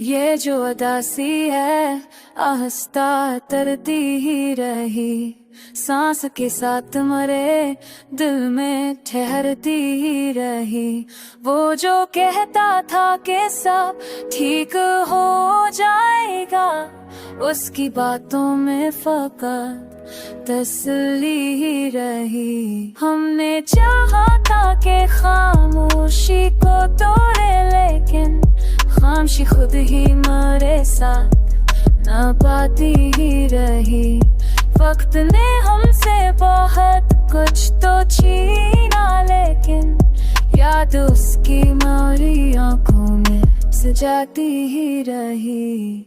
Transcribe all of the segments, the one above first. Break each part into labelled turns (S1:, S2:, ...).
S1: ये जो उदासी है आहिस्ता तरती ही रही, सांस के साथ मरे दिल में ठहरती ही रही। वो जो कहता था कि सब ठीक हो जाएगा, उसकी बातों में फकत तसल्ली ही रही। हमने चाहा था कि खामोशी को तोड़े, लेकिन खामोशी खुद ही हमारे साथ न पाती ही रही। वक्त ने हमसे बहुत कुछ तो छीना, लेकिन याद उसकी हमारी आंखों में सजाती ही रही।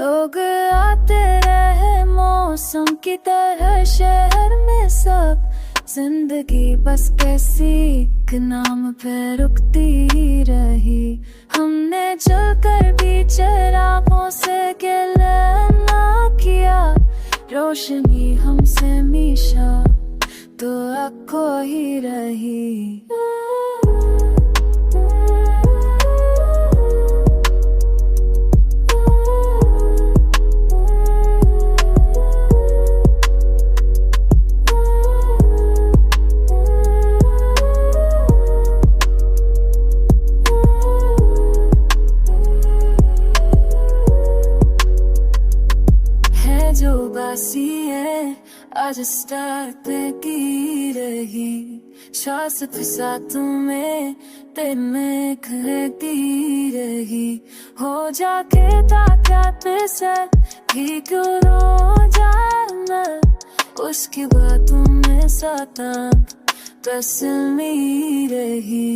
S1: लोग आते रहे मौसम की तरह शहर में, सब जिंदगी बस कैसी एक नाम पे रुकती ही रही। हमने जलकर भी चिरागों से गिला ना किया, रोशनी हमसे हमेशा तो आँखों ही रही। जो बासी है आज स्टार्ट की रही, श्वास फिसा तुम्हें दिल में खलती रही। हो जाके ताकत से भी क्यों रो जाना, उसकी बातों में सता तस्वीर रही।